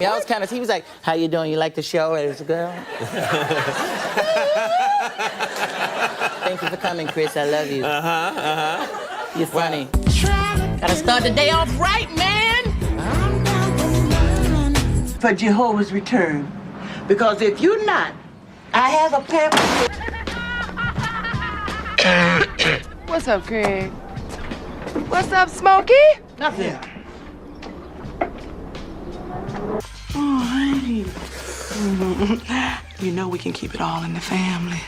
Yeah, I was kind of, he was like, how you doing? You like the show? It's a girl. Thank you for coming, Chris. I love you. You're funny. Gotta start the day off right, man. For Jehovah's return. Because if you're not, I have a pamphlet. What's up, Craig? What's up, Smokey? Nothing. Oh, honey. You know we can keep it all in the family.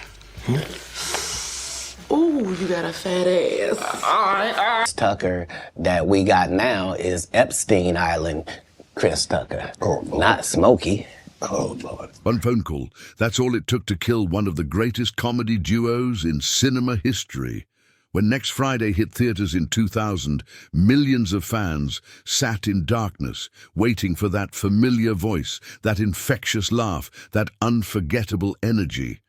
Ooh, you got a fat ass. All right. Tucker that we got now is Epstein Island Chris Tucker, not Smokey. Oh, Lord. One phone call, that's all it took to kill one of the greatest comedy duos in cinema history. When Next Friday hit theaters in 2000, millions of fans sat in darkness, waiting for that familiar voice, that infectious laugh, that unforgettable energy.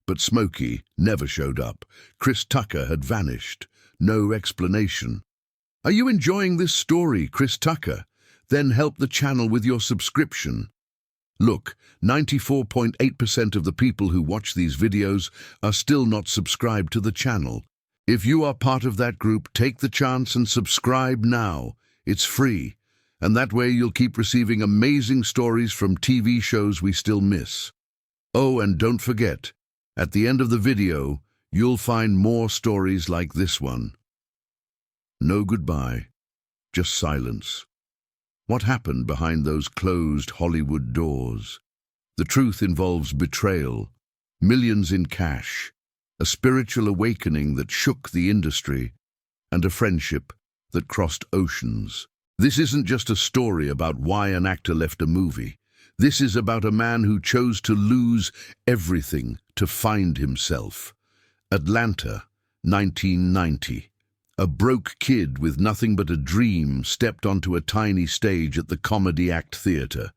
But Smokey never showed up. Chris Tucker had vanished. No explanation. Are you enjoying this story, Chris Tucker? Then help the channel with your subscription. Look, 94.8% of the people who watch these videos are still not subscribed to the channel. If you are part of that group, take the chance and subscribe now. It's free. And that way you'll keep receiving amazing stories from TV shows we still miss. Oh, and don't forget, at the end of the video, you'll find more stories like this one. No goodbye, just silence. What happened behind those closed Hollywood doors? The truth involves betrayal, millions in cash, a spiritual awakening that shook the industry, and a friendship that crossed oceans. This isn't just a story about why an actor left a movie. This is about a man who chose to lose everything to find himself. Atlanta, 1990. A broke kid with nothing but a dream stepped onto a tiny stage at the Comedy Act Theater.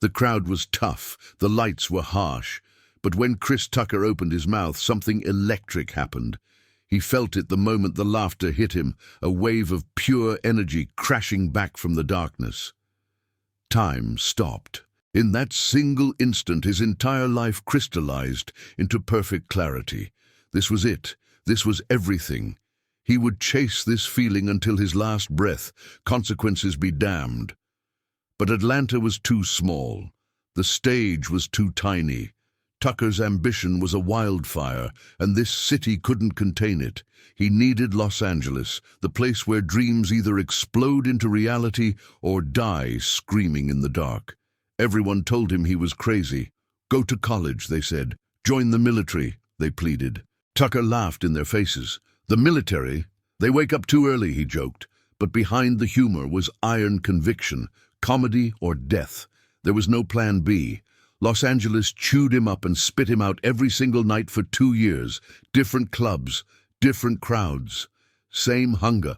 The crowd was tough, the lights were harsh, but when Chris Tucker opened his mouth, something electric happened. He felt it the moment the laughter hit him, a wave of pure energy crashing back from the darkness. Time stopped. In that single instant, his entire life crystallized into perfect clarity. This was it. This was everything. He would chase this feeling until his last breath, consequences be damned. But Atlanta was too small. The stage was too tiny. Tucker's ambition was a wildfire, and this city couldn't contain it. He needed Los Angeles, the place where dreams either explode into reality or die screaming in the dark. Everyone told him he was crazy. Go to college, they said. Join the military, they pleaded. Tucker laughed in their faces. The military? They wake up too early, he joked. But behind the humor was iron conviction, comedy or death. There was no plan B. Los Angeles chewed him up and spit him out every single night for 2 years. Different clubs, different crowds, same hunger.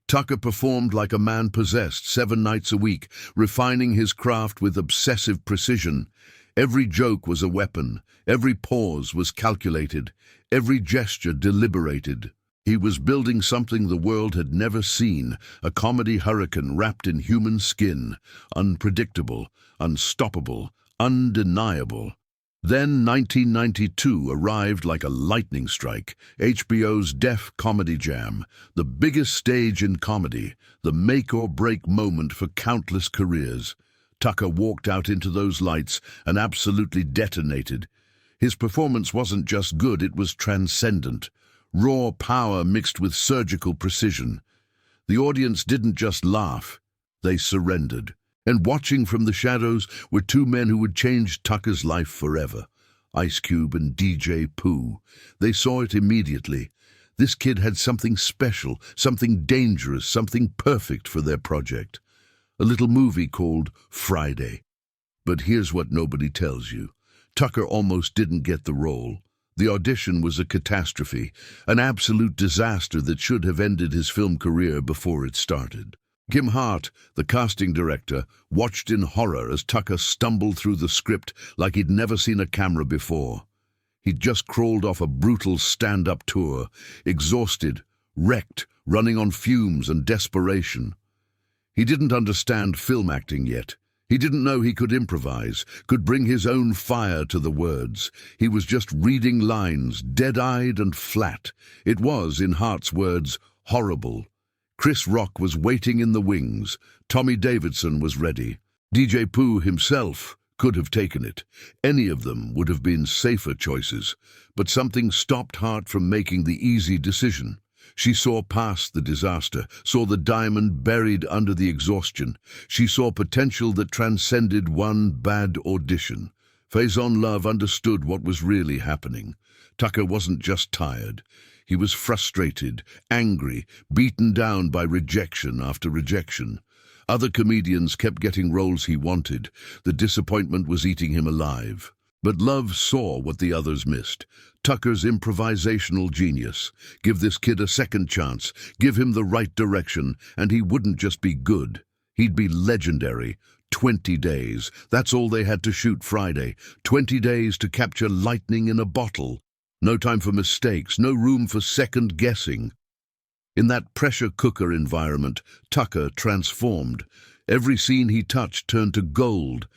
Tucker performed like a man possessed 7 nights a week, refining his craft with obsessive precision. Every joke was a weapon, every pause was calculated, every gesture deliberated. He was building something the world had never seen, a comedy hurricane wrapped in human skin, unpredictable, unstoppable, undeniable. Then 1992 arrived like a lightning strike, HBO's Def Comedy Jam, the biggest stage in comedy, the make-or-break moment for countless careers. Tucker walked out into those lights and absolutely detonated. His performance wasn't just good, it was transcendent. Raw power mixed with surgical precision. The audience didn't just laugh, they surrendered. And watching from the shadows were 2 men who would change Tucker's life forever, Ice Cube and DJ Pooh. They saw it immediately. This kid had something special, something dangerous, something perfect for their project. A little movie called Friday. But here's what nobody tells you. Tucker almost didn't get the role. The audition was a catastrophe, an absolute disaster that should have ended his film career before it started. Kim Hart, the casting director, watched in horror as Tucker stumbled through the script like he'd never seen a camera before. He'd just crawled off a brutal stand-up tour, exhausted, wrecked, running on fumes and desperation. He didn't understand film acting yet. He didn't know he could improvise, could bring his own fire to the words. He was just reading lines, dead-eyed and flat. It was, in Hart's words, horrible. Chris Rock was waiting in the wings. Tommy Davidson was ready. DJ Pooh himself could have taken it. Any of them would have been safer choices. But something stopped Hart from making the easy decision. She saw past the disaster, saw the diamond buried under the exhaustion. She saw potential that transcended one bad audition. Faison Love understood what was really happening. Tucker wasn't just tired. He was frustrated, angry, beaten down by rejection after rejection. Other comedians kept getting roles he wanted. The disappointment was eating him alive. But Love saw what the others missed. Tucker's improvisational genius. Give this kid a second chance, give him the right direction, and he wouldn't just be good. He'd be legendary. 20 days. That's all they had to shoot Friday. 20 days to capture lightning in a bottle. No time for mistakes, no room for second guessing. In that pressure cooker environment, Tucker transformed. Every scene he touched turned to gold.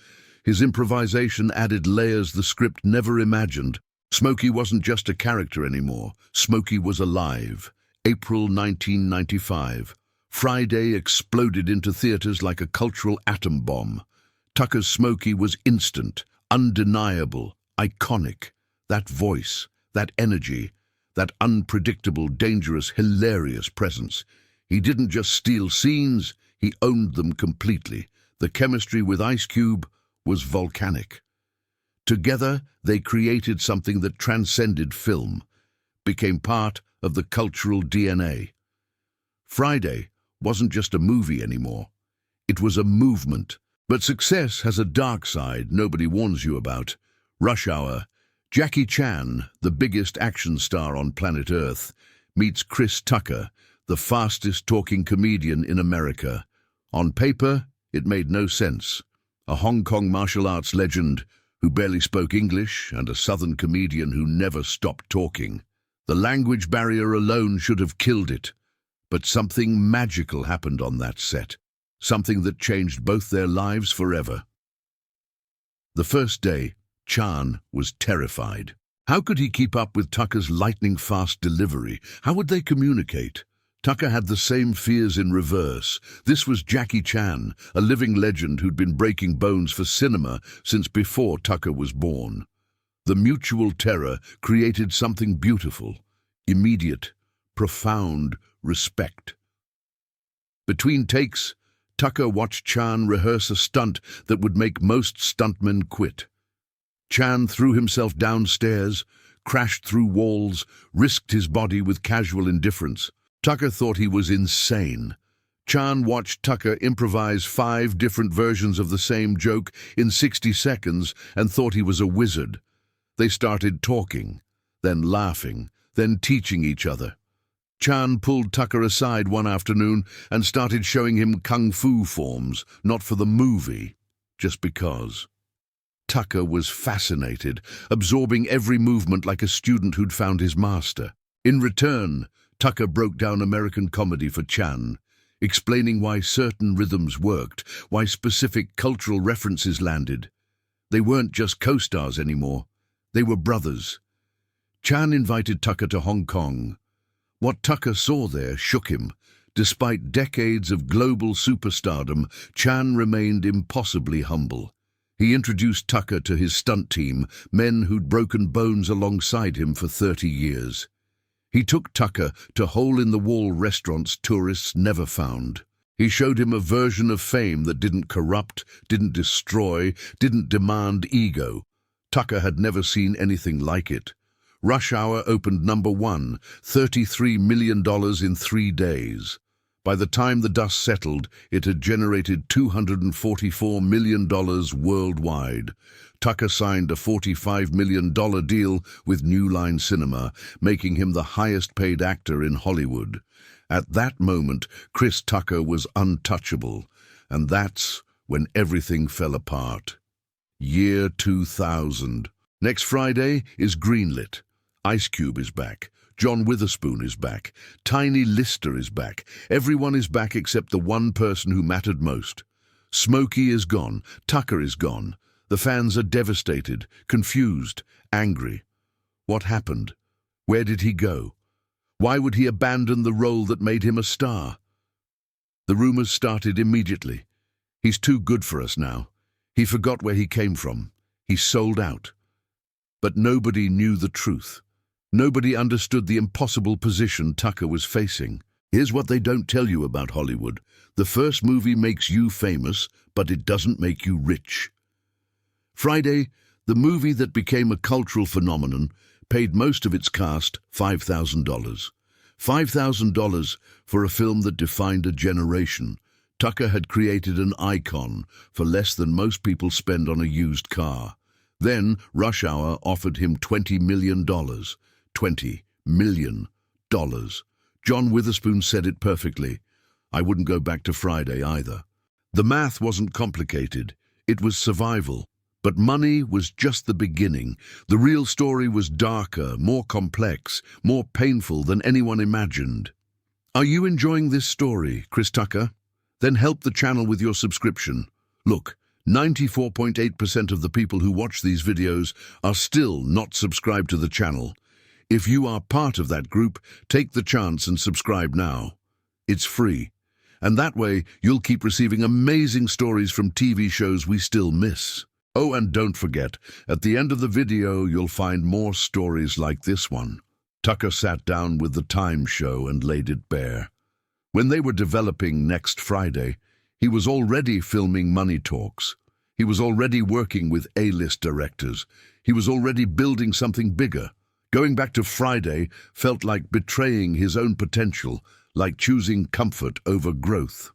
His improvisation added layers the script never imagined. Smokey wasn't just a character anymore. Smokey was alive. April 1995. Friday exploded into theaters like a cultural atom bomb. Tucker's Smokey was instant, undeniable, iconic. That voice, that energy, that unpredictable, dangerous, hilarious presence. He didn't just steal scenes, he owned them completely. The chemistry with Ice Cube was volcanic. Together, they created something that transcended film, became part of the cultural DNA. Friday wasn't just a movie anymore. It was a movement. But success has a dark side nobody warns you about. Rush Hour. Jackie Chan, the biggest action star on planet Earth, meets Chris Tucker, the fastest-talking comedian in America. On paper, it made no sense. A Hong Kong martial arts legend who barely spoke English and a Southern comedian who never stopped talking. The language barrier alone should have killed it. But something magical happened on that set, something that changed both their lives forever. The first day, Chan was terrified. How could he keep up with Tucker's lightning-fast delivery? How would they communicate? Tucker had the same fears in reverse. This was Jackie Chan, a living legend who'd been breaking bones for cinema since before Tucker was born. The mutual terror created something beautiful, immediate, profound respect. Between takes, Tucker watched Chan rehearse a stunt that would make most stuntmen quit. Chan threw himself downstairs, crashed through walls, risked his body with casual indifference. Tucker thought he was insane. Chan watched Tucker improvise 5 different versions of the same joke in 60 seconds and thought he was a wizard. They started talking, then laughing, then teaching each other. Chan pulled Tucker aside one afternoon and started showing him kung fu forms, not for the movie, just because. Tucker was fascinated, absorbing every movement like a student who'd found his master. In return, Tucker broke down American comedy for Chan, explaining why certain rhythms worked, why specific cultural references landed. They weren't just co-stars anymore. They were brothers. Chan invited Tucker to Hong Kong. What Tucker saw there shook him. Despite decades of global superstardom, Chan remained impossibly humble. He introduced Tucker to his stunt team, men who'd broken bones alongside him for 30 years. He took Tucker to hole-in-the-wall restaurants tourists never found. He showed him a version of fame that didn't corrupt, didn't destroy, didn't demand ego. Tucker had never seen anything like it. Rush Hour opened #1, $33 million in 3 days. By the time the dust settled, it had generated $244 million worldwide. Tucker signed a $45 million deal with New Line Cinema, making him the highest-paid actor in Hollywood. At that moment, Chris Tucker was untouchable, and that's when everything fell apart. Year 2000. Next Friday is greenlit. Ice Cube is back. John Witherspoon is back. Tiny Lister is back. Everyone is back except the one person who mattered most. Smokey is gone. Tucker is gone. The fans are devastated, confused, angry. What happened? Where did he go? Why would he abandon the role that made him a star? The rumors started immediately. He's too good for us now. He forgot where he came from. He sold out. But nobody knew the truth. Nobody understood the impossible position Tucker was facing. Here's what they don't tell you about Hollywood. The first movie makes you famous, but it doesn't make you rich. Friday, the movie that became a cultural phenomenon, paid most of its cast $5,000. $5,000 for a film that defined a generation. Tucker had created an icon for less than most people spend on a used car. Then Rush Hour offered him $20 million. $20 million. John Witherspoon said it perfectly. I wouldn't go back to Friday either. The math wasn't complicated. It was survival. But money was just the beginning. The real story was darker, more complex, more painful than anyone imagined. Are you enjoying this story, Chris Tucker? Then help the channel with your subscription. Look, 94.8% of the people who watch these videos are still not subscribed to the channel. If you are part of that group, take the chance and subscribe now. It's free. And that way, you'll keep receiving amazing stories from TV shows we still miss. Oh, and don't forget, at the end of the video, you'll find more stories like this one. Tucker sat down with the Time show and laid it bare. When they were developing Next Friday, he was already filming Money Talks. He was already working with A-list directors. He was already building something bigger. Going back to Friday felt like betraying his own potential, like choosing comfort over growth.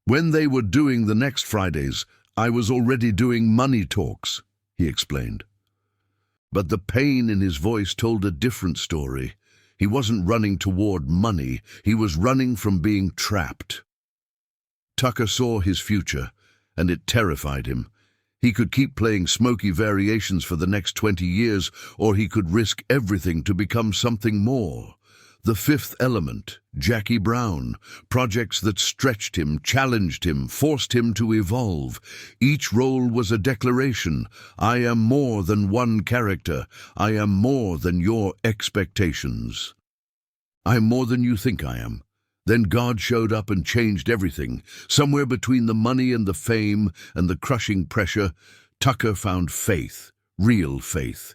When they were doing the next Fridays, I was already doing Money Talks, he explained. But the pain in his voice told a different story. He wasn't running toward money, he was running from being trapped. Tucker saw his future, and it terrified him. He could keep playing Smokey variations for the next 20 years, or he could risk everything to become something more. The Fifth Element, Jackie Brown, projects that stretched him, challenged him, forced him to evolve. Each role was a declaration. I am more than one character. I am more than your expectations. I am more than you think I am. Then God showed up and changed everything. Somewhere between the money and the fame and the crushing pressure, Tucker found faith, real faith.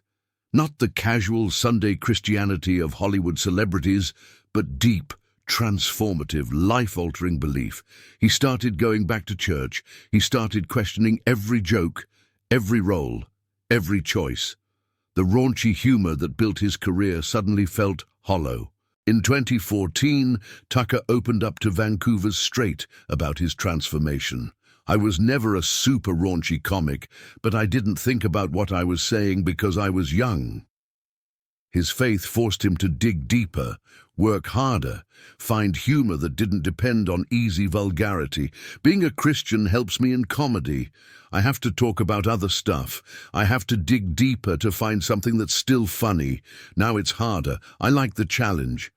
Not the casual Sunday Christianity of Hollywood celebrities, but deep, transformative, life-altering belief. He started going back to church. He started questioning every joke, every role, every choice. The raunchy humor that built his career suddenly felt hollow. In 2014, Tucker opened up to Vancouver's Straight about his transformation. I was never a super raunchy comic, but I didn't think about what I was saying because I was young. His faith forced him to dig deeper, work harder, find humor that didn't depend on easy vulgarity. Being a Christian helps me in comedy. I have to talk about other stuff. I have to dig deeper to find something that's still funny. Now it's harder. I like the challenge.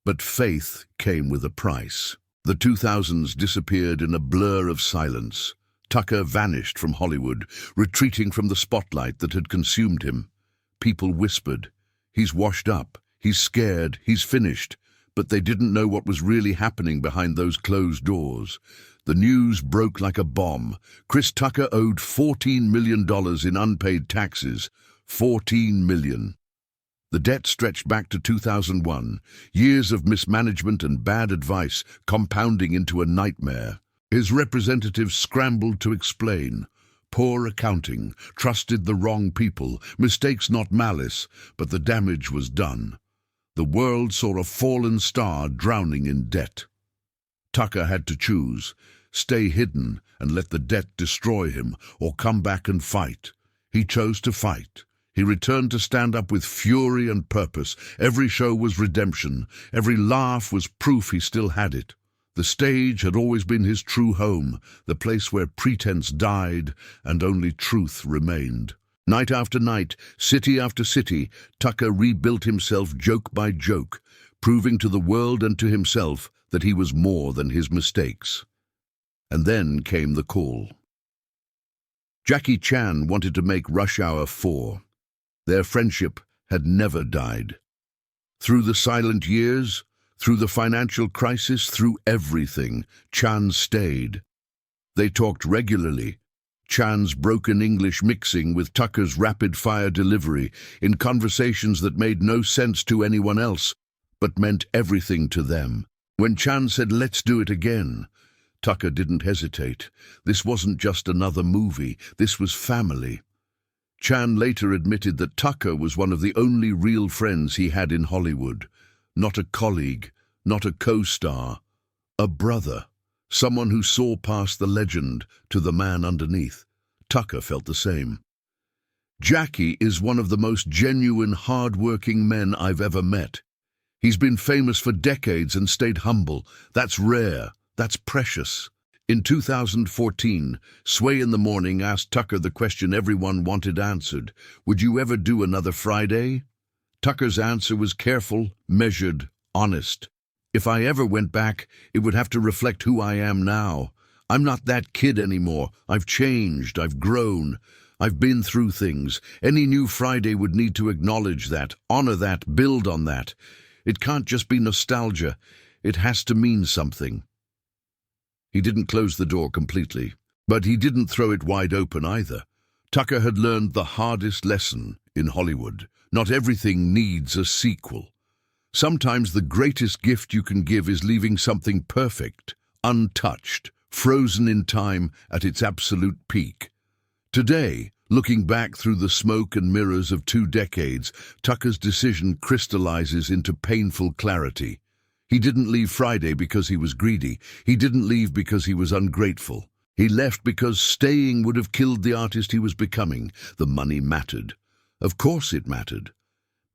But faith came with a price. The 2000s disappeared in a blur of silence. Tucker vanished from Hollywood, retreating from the spotlight that had consumed him. People whispered, he's washed up, he's scared, he's finished. But they didn't know what was really happening behind those closed doors. The news broke like a bomb. Chris Tucker owed $14 million in unpaid taxes. $14 million. The debt stretched back to 2001, years of mismanagement and bad advice compounding into a nightmare. His representatives scrambled to explain. Poor accounting, trusted the wrong people, mistakes not malice, but the damage was done. The world saw a fallen star drowning in debt. Tucker had to choose, stay hidden and let the debt destroy him, or come back and fight. He chose to fight. He returned to stand up with fury and purpose. Every show was redemption. Every laugh was proof he still had it. The stage had always been his true home, the place where pretense died and only truth remained. Night after night, city after city, Tucker rebuilt himself joke by joke, proving to the world and to himself that he was more than his mistakes. And then came the call. Jackie Chan wanted to make Rush Hour 4. Their friendship had never died. Through the silent years, through the financial crisis, through everything, Chan stayed. They talked regularly, Chan's broken English mixing with Tucker's rapid-fire delivery in conversations that made no sense to anyone else, but meant everything to them. When Chan said, "Let's do it again," Tucker didn't hesitate. This wasn't just another movie, this was family. Chan later admitted that Tucker was one of the only real friends he had in Hollywood. Not a colleague, not a co-star, a brother. Someone who saw past the legend to the man underneath. Tucker felt the same. Jackie is one of the most genuine, hard-working men I've ever met. He's been famous for decades and stayed humble. That's rare. That's precious. In 2014, Sway in the Morning asked Tucker the question everyone wanted answered. Would you ever do another Friday? Tucker's answer was careful, measured, honest. If I ever went back, it would have to reflect who I am now. I'm not that kid anymore. I've changed. I've grown. I've been through things. Any new Friday would need to acknowledge that, honor that, build on that. It can't just be nostalgia. It has to mean something. He didn't close the door completely, but he didn't throw it wide open either. Tucker had learned the hardest lesson in Hollywood. Not everything needs a sequel. Sometimes the greatest gift you can give is leaving something perfect, untouched, frozen in time at its absolute peak. Today, looking back through the smoke and mirrors of 2 decades, Tucker's decision crystallizes into painful clarity. He didn't leave Friday because he was greedy. He didn't leave because he was ungrateful. He left because staying would have killed the artist he was becoming. The money mattered. Of course it mattered.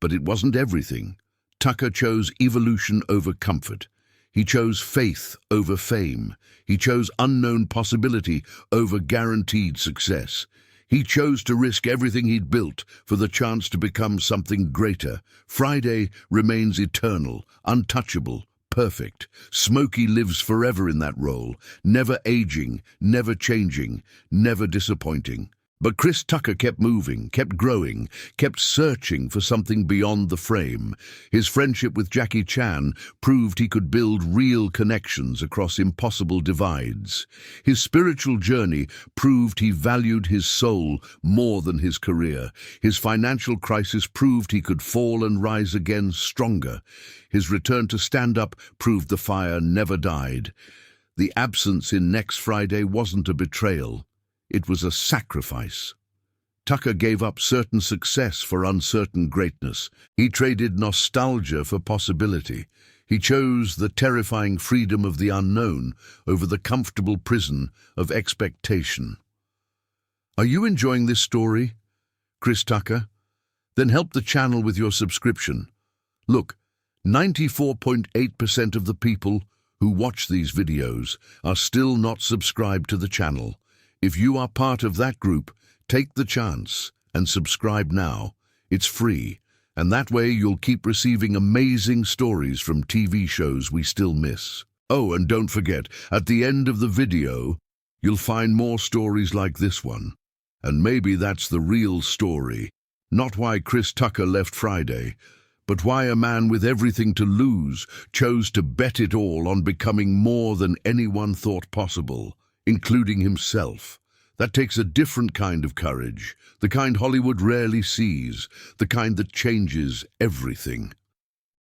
But it wasn't everything. Tucker chose evolution over comfort. He chose faith over fame. He chose unknown possibility over guaranteed success. He chose to risk everything he'd built for the chance to become something greater. Friday remains eternal, untouchable, perfect. Smokey lives forever in that role, never aging, never changing, never disappointing. But Chris Tucker kept moving, kept growing, kept searching for something beyond the frame. His friendship with Jackie Chan proved he could build real connections across impossible divides. His spiritual journey proved he valued his soul more than his career. His financial crisis proved he could fall and rise again stronger. His return to stand-up proved the fire never died. The absence in Next Friday wasn't a betrayal. It was a sacrifice. Tucker gave up certain success for uncertain greatness. He traded nostalgia for possibility. He chose the terrifying freedom of the unknown over the comfortable prison of expectation. Are you enjoying this story, Chris Tucker? Then help the channel with your subscription. Look, 94.8% of the people who watch these videos are still not subscribed to the channel. If you are part of that group, take the chance and subscribe now. It's free, and that way you'll keep receiving amazing stories from TV shows we still miss. Oh, and don't forget, at the end of the video, you'll find more stories like this one. And maybe that's the real story. Not why Chris Tucker left Friday, but why a man with everything to lose chose to bet it all on becoming more than anyone thought possible, including himself. That takes a different kind of courage, the kind Hollywood rarely sees, the kind that changes everything.